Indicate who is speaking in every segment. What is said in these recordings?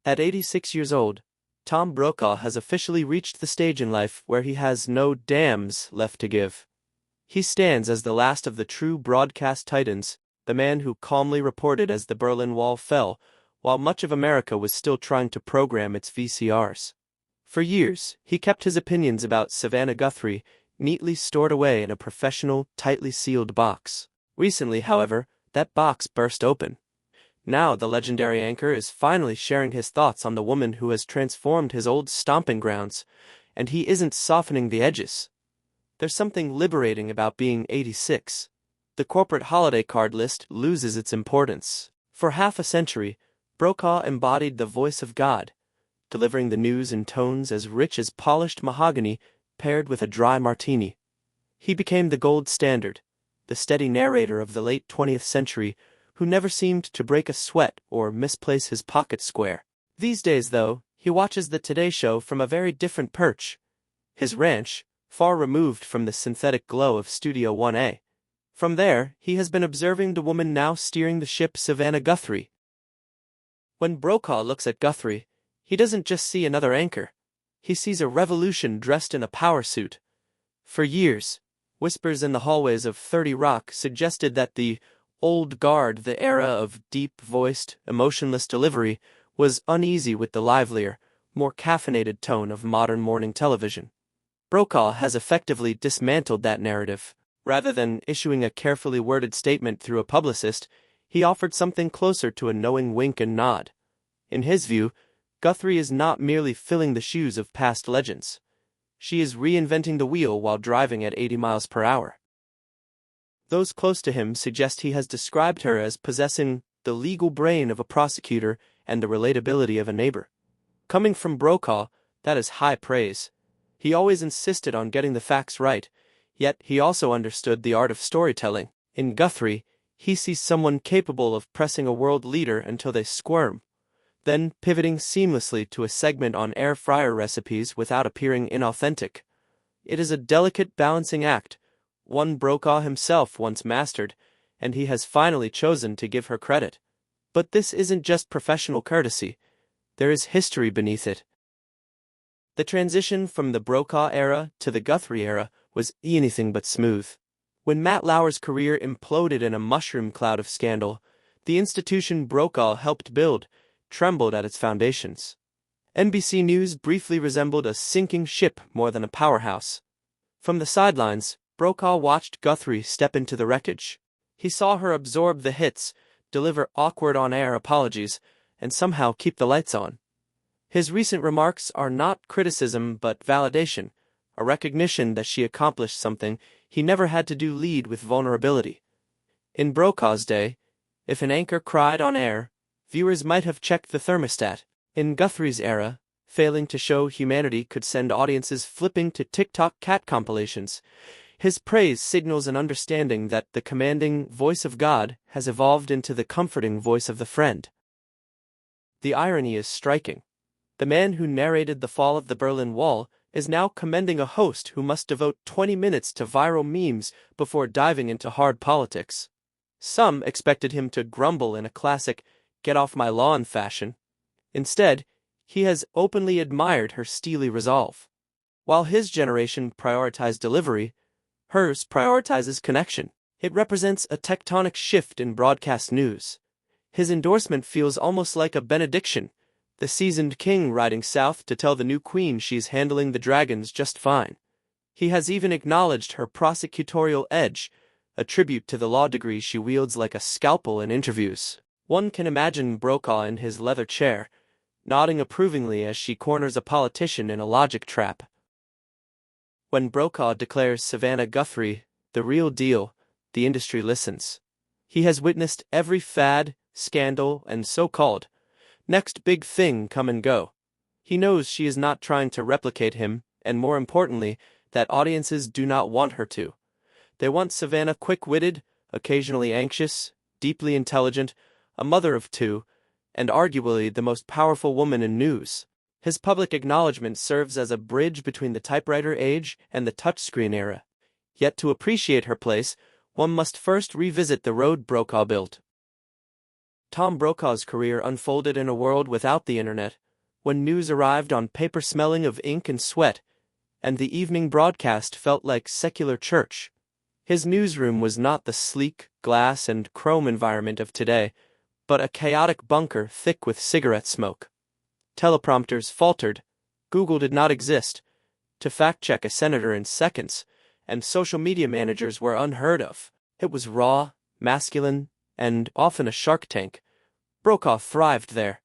Speaker 1: At 86 years old, Tom Brokaw has officially reached the stage in life where he has no damns left to give. He stands as the last of the true broadcast titans, the man who calmly reported as the Berlin Wall fell, while much of America was still trying to program its VCRs. For years, he kept his opinions about Savannah Guthrie neatly stored away in a professional, tightly sealed box. Recently, however, that box burst open. Now the legendary anchor is finally sharing his thoughts on the woman who has transformed his old stomping grounds, and he isn't softening the edges. There's something liberating about being 86. The corporate holiday card list loses its importance. For half a century, Brokaw embodied the voice of God, delivering the news in tones as rich as polished mahogany paired with a dry martini. He became the gold standard, the steady narrator of the late 20th century who never seemed to break a sweat or misplace his pocket square. These days, though, he watches the Today Show from a very different perch. His ranch, far removed from the synthetic glow of Studio 1A. From there, he has been observing the woman now steering the ship, Savannah Guthrie. When Brokaw looks at Guthrie, he doesn't just see another anchor. He sees a revolution dressed in a power suit. For years, whispers in the hallways of 30 Rock suggested that the old guard, the era of deep-voiced, emotionless delivery, was uneasy with the livelier, more caffeinated tone of modern morning television. Brokaw has effectively dismantled that narrative. Rather than issuing a carefully worded statement through a publicist, he offered something closer to a knowing wink and nod. In his view, Guthrie is not merely filling the shoes of past legends. She is reinventing the wheel while driving at 80 miles per hour. Those close to him suggest he has described her as possessing the legal brain of a prosecutor and the relatability of a neighbor. Coming from Brokaw, that is high praise. He always insisted on getting the facts right, yet he also understood the art of storytelling. In Guthrie, he sees someone capable of pressing a world leader until they squirm, then pivoting seamlessly to a segment on air fryer recipes without appearing inauthentic. It is a delicate balancing act, one Brokaw himself once mastered, and he has finally chosen to give her credit. But this isn't just professional courtesy. There is history beneath it. The transition from the Brokaw era to the Guthrie era was anything but smooth. When Matt Lauer's career imploded in a mushroom cloud of scandal, the institution Brokaw helped build trembled at its foundations. NBC News briefly resembled a sinking ship more than a powerhouse. From the sidelines, Brokaw watched Guthrie step into the wreckage. He saw her absorb the hits, deliver awkward on-air apologies, and somehow keep the lights on. His recent remarks are not criticism but validation, a recognition that she accomplished something he never had to do: lead with vulnerability. In Brokaw's day, if an anchor cried on air, viewers might have checked the thermostat. In Guthrie's era, failing to show humanity could send audiences flipping to TikTok cat compilations. His praise signals an understanding that the commanding voice of God has evolved into the comforting voice of the friend. The irony is striking. The man who narrated the fall of the Berlin Wall is now commending a host who must devote 20 minutes to viral memes before diving into hard politics. Some expected him to grumble in a classic "get off my lawn" fashion. Instead, he has openly admired her steely resolve. While his generation prioritized delivery, hers prioritizes connection. It represents a tectonic shift in broadcast news. His endorsement feels almost like a benediction, the seasoned king riding south to tell the new queen she's handling the dragons just fine. He has even acknowledged her prosecutorial edge, a tribute to the law degree she wields like a scalpel in interviews. One can imagine Brokaw in his leather chair, nodding approvingly as she corners a politician in a logic trap. When Brokaw declares Savannah Guthrie the real deal, the industry listens. He has witnessed every fad, scandal, and so-called next big thing come and go. He knows she is not trying to replicate him, and more importantly, that audiences do not want her to. They want Savannah quick-witted, occasionally anxious, deeply intelligent, a mother of two, and arguably the most powerful woman in news. His public acknowledgement serves as a bridge between the typewriter age and the touchscreen era. Yet to appreciate her place, one must first revisit the road Brokaw built. Tom Brokaw's career unfolded in a world without the internet, when news arrived on paper smelling of ink and sweat, and the evening broadcast felt like secular church. His newsroom was not the sleek, glass and chrome environment of today, but a chaotic bunker thick with cigarette smoke. Teleprompters faltered, Google did not exist, to fact-check a senator in seconds, and social media managers were unheard of. It was raw, masculine, and often a shark tank. Brokaw thrived there.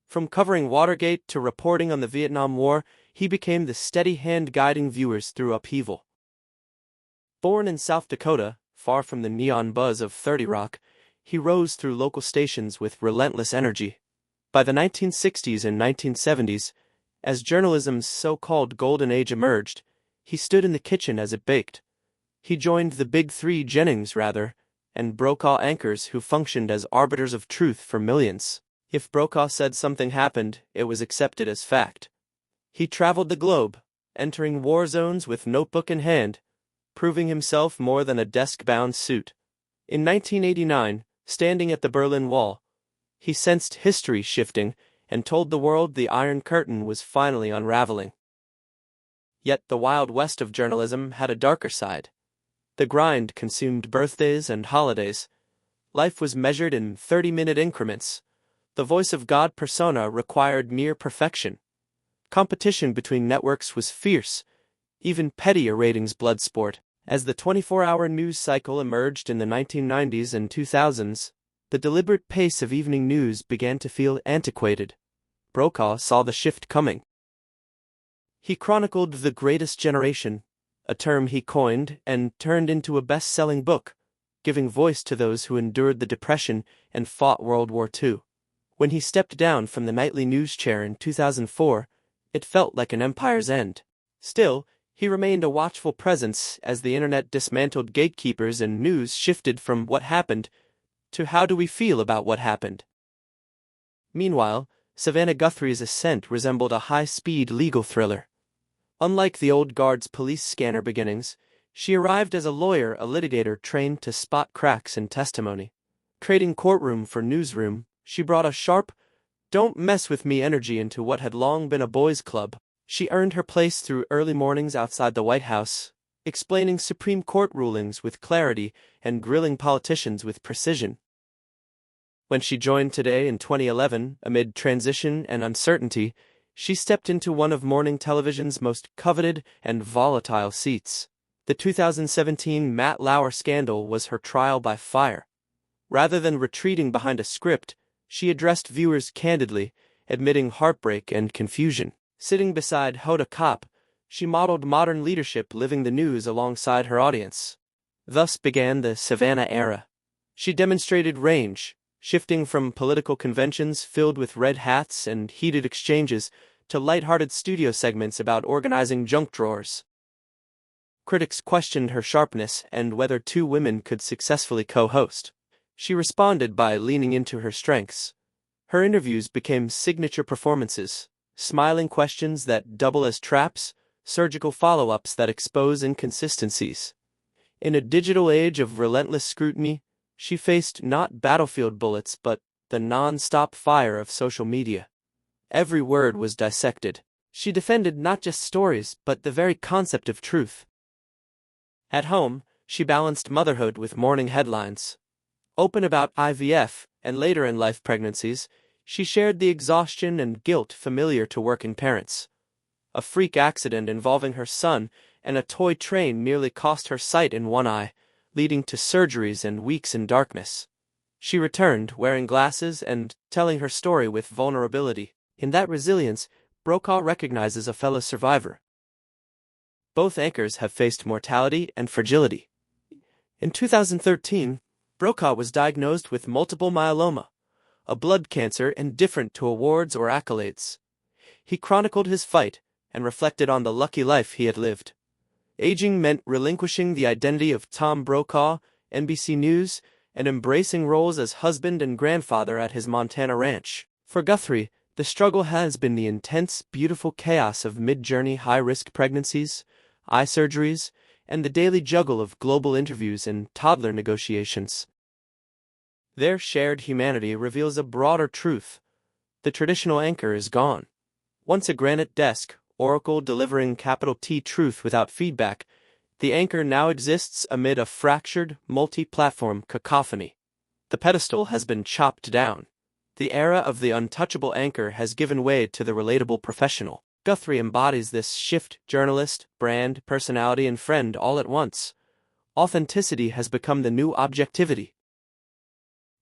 Speaker 1: From covering Watergate to reporting on the Vietnam War, he became the steady hand guiding viewers through upheaval. Born in South Dakota, far from the neon buzz of 30 Rock, he rose through local stations with relentless energy. By the 1960s and 1970s, as journalism's so-called golden age emerged, he stood in the kitchen as it baked. He joined the Big Three Jennings, and Brokaw anchors who functioned as arbiters of truth for millions. If Brokaw said something happened, it was accepted as fact. He traveled the globe, entering war zones with notebook in hand, proving himself more than a desk-bound suit. In 1989, standing at the Berlin Wall, he sensed history shifting and told the world the Iron Curtain was finally unraveling. Yet the Wild West of journalism had a darker side. The grind consumed birthdays and holidays. Life was measured in 30-minute increments. The voice of God persona required near perfection. Competition between networks was fierce, even petty a ratings blood sport. As the 24-hour news cycle emerged in the 1990s and 2000s, the deliberate pace of evening news began to feel antiquated. Brokaw saw the shift coming. He chronicled the greatest generation, a term he coined and turned into a best-selling book, giving voice to those who endured the Depression and fought World War II. When he stepped down from the nightly news chair in 2004, it felt like an empire's end. Still, he remained a watchful presence as the internet dismantled gatekeepers and news shifted from what happened to how do we feel about what happened. Meanwhile, Savannah Guthrie's ascent resembled a high-speed legal thriller. Unlike the old guard's police scanner beginnings, she arrived as a lawyer, a litigator trained to spot cracks in testimony. Trading courtroom for newsroom, she brought a sharp, don't mess with me energy into what had long been a boys' club. She earned her place through early mornings outside the White House, explaining Supreme Court rulings with clarity and grilling politicians with precision. When she joined Today in 2011, amid transition and uncertainty, she stepped into one of morning television's most coveted and volatile seats. The 2017 Matt Lauer scandal was her trial by fire. Rather than retreating behind a script, she addressed viewers candidly, admitting heartbreak and confusion. Sitting beside Hoda Kotb, she modeled modern leadership, living the news alongside her audience. Thus began the Savannah era. She demonstrated range, shifting from political conventions filled with red hats and heated exchanges to lighthearted studio segments about organizing junk drawers. Critics questioned her sharpness and whether two women could successfully co-host. She responded by leaning into her strengths. Her interviews became signature performances, smiling questions that double as traps, surgical follow-ups that expose inconsistencies. In a digital age of relentless scrutiny, she faced not battlefield bullets but the non-stop fire of social media. Every word was dissected. She defended not just stories but the very concept of truth. At home, she balanced motherhood with morning headlines. Open about IVF and later-in-life pregnancies, she shared the exhaustion and guilt familiar to working parents. A freak accident involving her son and a toy train nearly cost her sight in one eye, leading to surgeries and weeks in darkness. She returned, wearing glasses and telling her story with vulnerability. In that resilience, Brokaw recognizes a fellow survivor. Both anchors have faced mortality and fragility. In 2013, Brokaw was diagnosed with multiple myeloma, a blood cancer indifferent to awards or accolades. He chronicled his fight and reflected on the lucky life he had lived. Aging meant relinquishing the identity of Tom Brokaw, NBC News, and embracing roles as husband and grandfather at his Montana ranch. For Guthrie, the struggle has been the intense, beautiful chaos of mid-journey high-risk pregnancies, eye surgeries, and the daily juggle of global interviews and toddler negotiations. Their shared humanity reveals a broader truth. The traditional anchor is gone. Once a granite desk, oracle delivering capital T truth without feedback, the anchor now exists amid a fractured, multi-platform cacophony. The pedestal has been chopped down. The era of the untouchable anchor has given way to the relatable professional. Guthrie embodies this shift: journalist, brand, personality, and friend all at once. Authenticity has become the new objectivity.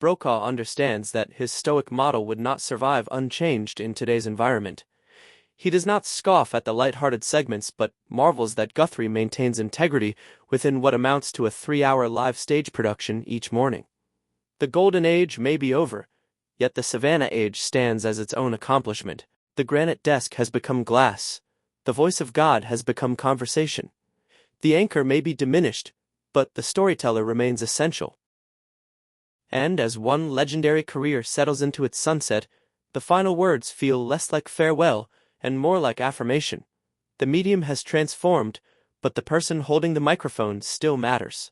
Speaker 1: Brokaw understands that his stoic model would not survive unchanged in today's environment. He does not scoff at the light-hearted segments but marvels that Guthrie maintains integrity within what amounts to a 3-hour live stage production each morning. The golden age may be over, yet the Savannah age stands as its own accomplishment. The granite desk has become glass. The voice of God has become conversation. The anchor may be diminished, but the storyteller remains essential. And as one legendary career settles into its sunset, the final words feel less like farewell and more like affirmation. The medium has transformed, but the person holding the microphone still matters.